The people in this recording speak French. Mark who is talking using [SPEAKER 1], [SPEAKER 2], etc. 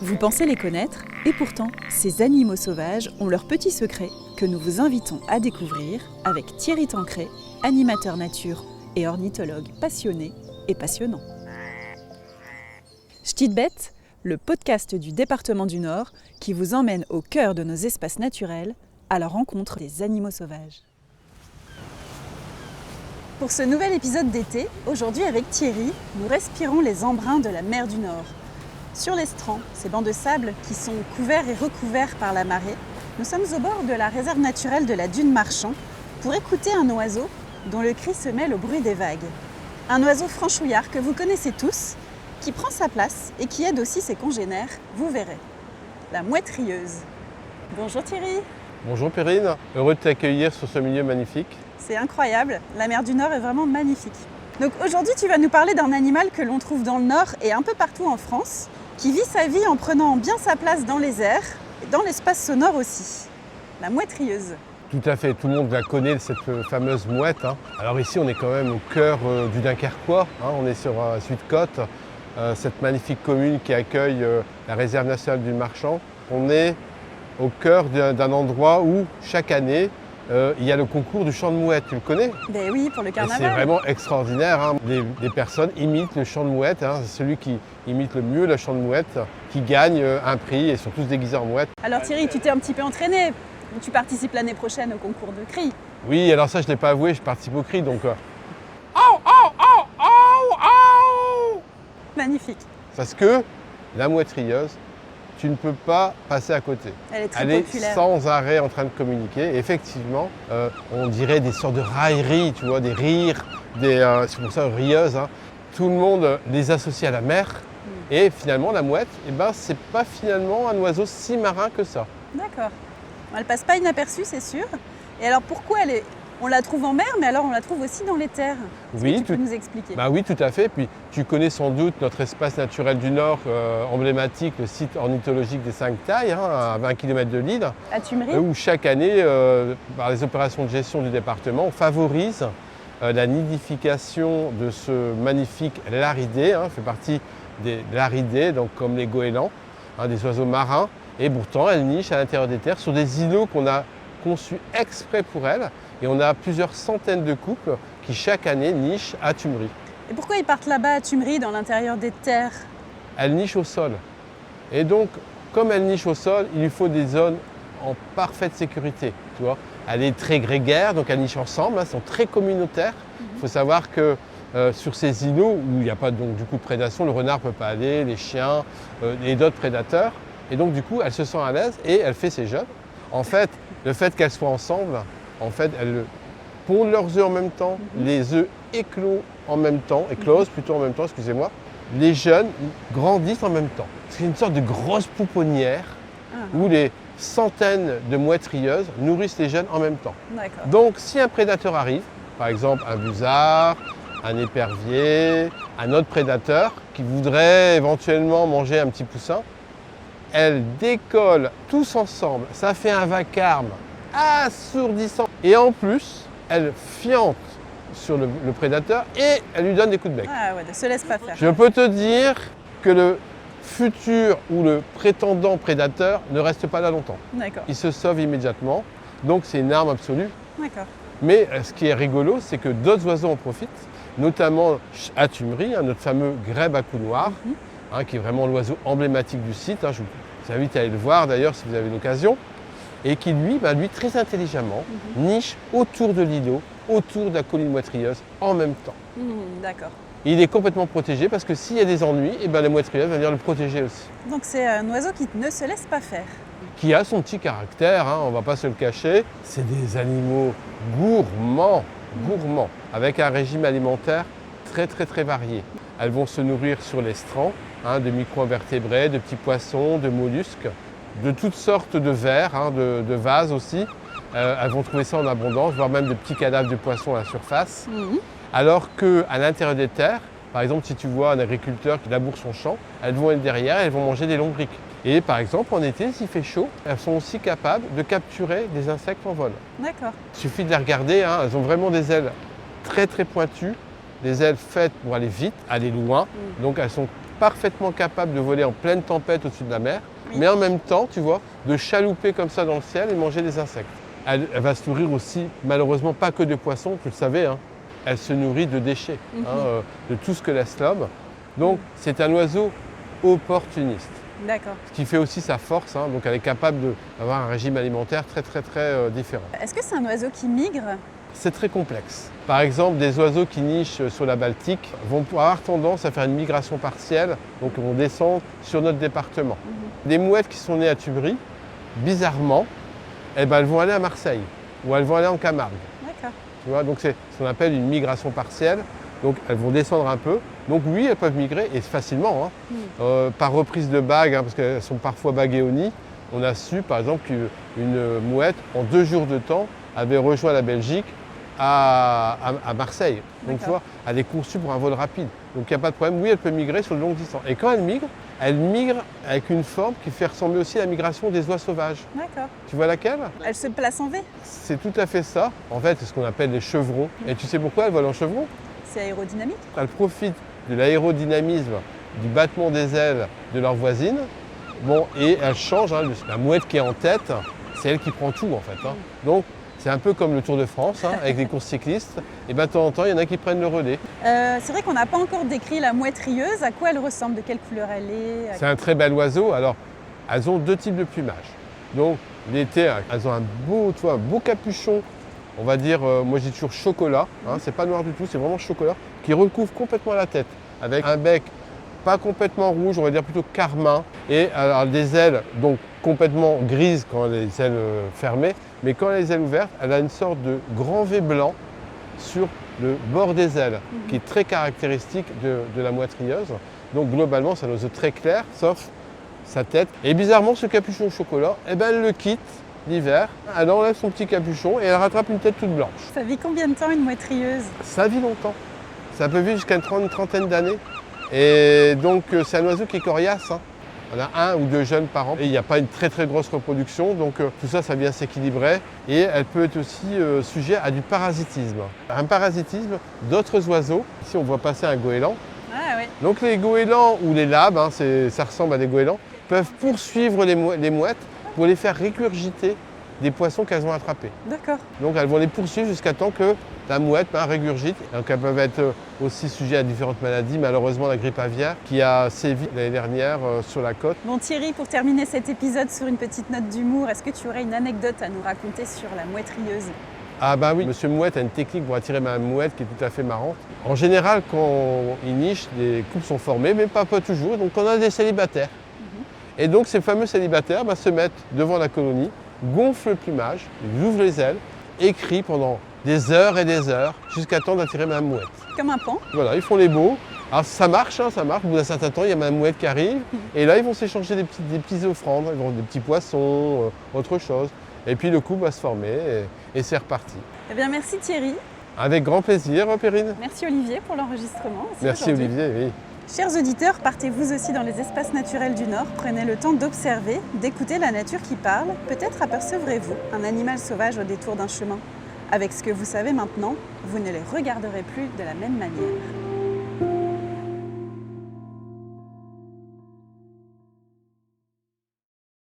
[SPEAKER 1] Vous pensez les connaître, et pourtant, ces animaux sauvages ont leurs petits secrets que nous vous invitons à découvrir avec Thierry Tancret, animateur nature et ornithologue passionné et passionnant. Ch'tite bête, le podcast du département du Nord qui vous emmène au cœur de nos espaces naturels à la rencontre des animaux sauvages. Pour ce nouvel épisode d'été, aujourd'hui avec Thierry, nous respirons les embruns de la mer du Nord. Sur l'estran, ces bancs de sable qui sont couverts et recouverts par la marée, nous sommes au bord de la réserve naturelle de la Dune Marchand pour écouter un oiseau dont le cri se mêle au bruit des vagues. Un oiseau franchouillard que vous connaissez tous, qui prend sa place et qui aide aussi ses congénères, vous verrez. La mouette rieuse. Bonjour Thierry.
[SPEAKER 2] Bonjour Perrine, heureux de t'accueillir sur ce milieu magnifique.
[SPEAKER 1] C'est incroyable, la mer du Nord est vraiment magnifique. Donc aujourd'hui tu vas nous parler d'un animal que l'on trouve dans le Nord et un peu partout en France, qui vit sa vie en prenant bien sa place dans les airs et dans l'espace sonore aussi. La mouette rieuse.
[SPEAKER 2] Tout à fait, tout le monde la connaît, cette fameuse mouette. Alors ici on est quand même au cœur du Dunkerquois, on est sur Suide-Côte, cette magnifique commune qui accueille la réserve nationale du Marchand. On est au cœur d'un endroit où chaque année il y a le concours du chant de mouette, tu le connais?
[SPEAKER 1] Ben oui, pour le carnaval.
[SPEAKER 2] C'est vraiment extraordinaire, des personnes imitent le chant de mouette, c'est celui qui imite le mieux le chant de mouette qui gagne un prix et sont tous déguisés en mouette.
[SPEAKER 1] Alors Thierry, tu t'es un petit peu entraîné, tu participes l'année prochaine au concours de cris.
[SPEAKER 2] Oui, alors ça je ne l'ai pas avoué, je participe au cri donc...
[SPEAKER 1] Magnifique.
[SPEAKER 2] Parce que la mouette rieuse, tu ne peux pas passer à côté.
[SPEAKER 1] Elle est très
[SPEAKER 2] Elle
[SPEAKER 1] populaire.
[SPEAKER 2] est sans arrêt en train de communiquer. Et effectivement, on dirait des sortes de railleries, tu vois, des rires, c'est pour ça rieuse. Tout le monde les associe à la mer. Et finalement, la mouette, c'est pas finalement un oiseau si marin que ça.
[SPEAKER 1] D'accord. Elle passe pas inaperçue, c'est sûr. Et alors pourquoi on la trouve en mer, mais alors on la trouve aussi dans les terres?
[SPEAKER 2] Oui,
[SPEAKER 1] tu peux nous expliquer?
[SPEAKER 2] Oui, tout à fait. Puis tu connais sans doute notre espace naturel du Nord emblématique, le site ornithologique des 5 tailles, à 20 km de Lille,
[SPEAKER 1] à Tumeries,
[SPEAKER 2] où chaque année, par les opérations de gestion du département, on favorise la nidification de ce magnifique laridé, fait partie des laridés, donc comme les goélands, des oiseaux marins. Et pourtant, elle niche à l'intérieur des terres sur des îlots qu'on a conçus exprès pour elle. Et on a plusieurs centaines de couples qui chaque année nichent à Tumeries.
[SPEAKER 1] Et pourquoi ils partent là-bas à Tumeries, dans l'intérieur des terres?
[SPEAKER 2] Elle niche au sol. Et donc, comme elle niche au sol, il lui faut des zones en parfaite sécurité. Tu vois, elle est très grégaire, donc elles nichent ensemble, elles sont très communautaires. Il faut savoir que sur ces îlots où il n'y a pas donc, du coup, de prédation, le renard ne peut pas aller, les chiens et d'autres prédateurs. Et donc du coup, elle se sent à l'aise et elle fait ses jeunes. En fait, le fait qu'elles soient ensemble, elles pondent leurs œufs en même temps, les œufs éclosent en même temps, excusez-moi. Les jeunes grandissent en même temps. C'est une sorte de grosse pouponnière où les centaines de mouettes rieuses nourrissent les jeunes en même temps.
[SPEAKER 1] D'accord.
[SPEAKER 2] Donc si un prédateur arrive, par exemple un busard, un épervier, un autre prédateur qui voudrait éventuellement manger un petit poussin, elles décollent tous ensemble, ça fait un vacarme assourdissant. Et en plus, elles fiantent sur le prédateur et elles lui donnent des coups de bec.
[SPEAKER 1] Ah ouais, ne se laisse pas faire.
[SPEAKER 2] Je peux te dire que le futur ou le prétendant prédateur ne reste pas là longtemps.
[SPEAKER 1] D'accord.
[SPEAKER 2] Il se sauve immédiatement, donc c'est une arme absolue.
[SPEAKER 1] D'accord.
[SPEAKER 2] Mais ce qui est rigolo, c'est que d'autres oiseaux en profitent, notamment à Tumeries, notre fameux grèbe à cou noir, qui est vraiment l'oiseau emblématique du site. Je vous invite à aller le voir d'ailleurs si vous avez l'occasion. Et qui lui, très intelligemment, niche autour de l'îlot, autour de la colline mouette rieuse en même temps.
[SPEAKER 1] D'accord.
[SPEAKER 2] Il est complètement protégé parce que s'il y a des ennuis, les mouettes rieuses vont venir le protéger aussi.
[SPEAKER 1] Donc c'est un oiseau qui ne se laisse pas faire.
[SPEAKER 2] Qui a son petit caractère, on ne va pas se le cacher. C'est des animaux gourmands, avec un régime alimentaire très très très varié. Elles vont se nourrir sur l'estran, de micro-invertébrés, de petits poissons, de mollusques, de toutes sortes de vers, de vases aussi. Elles vont trouver ça en abondance, voire même de petits cadavres de poissons à la surface. Alors qu'à l'intérieur des terres, par exemple, si tu vois un agriculteur qui laboure son champ, elles vont être derrière, elles vont manger des lombrics. Et par exemple, en été, s'il fait chaud, elles sont aussi capables de capturer des insectes en vol.
[SPEAKER 1] D'accord.
[SPEAKER 2] Il suffit de les regarder, elles ont vraiment des ailes très très pointues, des ailes faites pour aller vite, aller loin. Donc elles sont parfaitement capable de voler en pleine tempête au-dessus de la mer,
[SPEAKER 1] Oui.
[SPEAKER 2] mais en même temps, tu vois, de chalouper comme ça dans le ciel et manger des insectes. Elle va se nourrir aussi, malheureusement, pas que de poissons, tu le savais, hein. Elle se nourrit de déchets, de tout ce que laisse l'homme. Donc, c'est un oiseau opportuniste.
[SPEAKER 1] D'accord.
[SPEAKER 2] Ce qui fait aussi sa force, hein. Donc elle est capable d'avoir un régime alimentaire très différent.
[SPEAKER 1] Est-ce que c'est un oiseau qui migre?
[SPEAKER 2] C'est très complexe. Par exemple, des oiseaux qui nichent sur la Baltique vont avoir tendance à faire une migration partielle, donc vont descendre sur notre département. Des mouettes qui sont nées à Tubry, bizarrement, eh ben, elles vont aller à Marseille ou elles vont aller en Camargue.
[SPEAKER 1] D'accord.
[SPEAKER 2] Tu vois, donc c'est ce qu'on appelle une migration partielle. Donc elles vont descendre un peu. Donc oui, elles peuvent migrer et facilement, hein. Par reprise de bagues, hein, parce qu'elles sont parfois baguées au nid. On a su par exemple qu'une mouette, en 2 jours de temps, avait rejoint la Belgique à Marseille. Donc tu vois, elle est conçue pour un vol rapide. Donc il n'y a pas de problème. Oui, elle peut migrer sur de longues distances. Et quand elle migre avec une forme qui fait ressembler aussi à la migration des oies sauvages.
[SPEAKER 1] D'accord.
[SPEAKER 2] Tu vois laquelle?
[SPEAKER 1] Elle se place en V?
[SPEAKER 2] C'est tout à fait ça. En fait, c'est ce qu'on appelle les chevrons. Et tu sais pourquoi elles volent en chevron?
[SPEAKER 1] C'est aérodynamique?
[SPEAKER 2] Elles profitent de l'aérodynamisme, du battement des ailes de leur voisine. Bon, et elles changent, hein. La mouette qui est en tête, c'est elle qui prend tout en fait, hein. Donc c'est un peu comme le Tour de France, hein, avec des courses cyclistes. Et bien de temps en temps, il y en a qui prennent le relais.
[SPEAKER 1] C'est vrai qu'on n'a pas encore décrit la mouette rieuse. À quoi elle ressemble? De quelle couleur elle est?
[SPEAKER 2] C'est un très bel oiseau. Alors, elles ont 2 types de plumage. Donc l'été, elles ont un beau capuchon, on va dire, moi je dis toujours chocolat, hein, c'est pas noir du tout, c'est vraiment chocolat, qui recouvre complètement la tête, avec un bec pas complètement rouge, on va dire plutôt carmin, et alors, des ailes donc complètement grises quand elle a les ailes fermées, mais quand elle a les ailes ouvertes, elle a une sorte de grand V blanc sur le bord des ailes, qui est très caractéristique de la mouette rieuse. Donc globalement, c'est un oiseau très clair, sauf sa tête. Et bizarrement, ce capuchon au chocolat, eh ben, elle le quitte l'hiver, elle enlève son petit capuchon et elle rattrape une tête toute blanche.
[SPEAKER 1] Ça vit combien de temps une mouette rieuse?
[SPEAKER 2] Ça vit longtemps. Ça peut vivre jusqu'à une trentaine d'années. Et donc c'est un oiseau qui est coriace, hein. On a 1 ou 2 jeunes par an et il n'y a pas une très grosse reproduction, donc tout ça, ça vient s'équilibrer. Et elle peut être aussi sujet à du parasitisme. Un parasitisme d'autres oiseaux. Ici, on voit passer un goéland.
[SPEAKER 1] Ah oui.
[SPEAKER 2] Donc les goélands ou les labs, hein, ça ressemble à des goélands, peuvent poursuivre les mouettes pour les faire régurgiter des poissons qu'elles ont attrapés.
[SPEAKER 1] D'accord.
[SPEAKER 2] Donc elles vont les poursuivre jusqu'à temps que la mouette régurgite. Donc elles peuvent être aussi sujets à différentes maladies, malheureusement la grippe aviaire qui a sévi l'année dernière sur la côte.
[SPEAKER 1] Bon Thierry, pour terminer cet épisode sur une petite note d'humour, est-ce que tu aurais une anecdote à nous raconter sur la mouette rieuse?
[SPEAKER 2] Ah bah oui, Monsieur Mouette a une technique pour attirer ma mouette qui est tout à fait marrante. En général, quand il niche, les couples sont formés, mais pas toujours. Donc on a des célibataires. Et donc ces fameux célibataires se mettent devant la colonie, gonflent le plumage, ils ouvrent les ailes et crient pendant des heures et des heures jusqu'à temps d'attirer ma mouette.
[SPEAKER 1] Comme un pan?
[SPEAKER 2] Voilà, ils font les beaux. Alors ça marche, hein, ça marche. Au bout d'un certain temps, il y a ma mouette qui arrive. Et là, ils vont s'échanger des petites offrandes. Ils vont des petits poissons, autre chose. Et puis le couple va se former et c'est reparti.
[SPEAKER 1] Eh bien merci Thierry.
[SPEAKER 2] Avec grand plaisir, Perrine.
[SPEAKER 1] Merci Olivier pour l'enregistrement.
[SPEAKER 2] Merci Olivier, oui.
[SPEAKER 1] Chers auditeurs, partez vous aussi dans les espaces naturels du Nord. Prenez le temps d'observer, d'écouter la nature qui parle. Peut-être apercevrez-vous un animal sauvage au détour d'un chemin. Avec ce que vous savez maintenant, vous ne les regarderez plus de la même manière.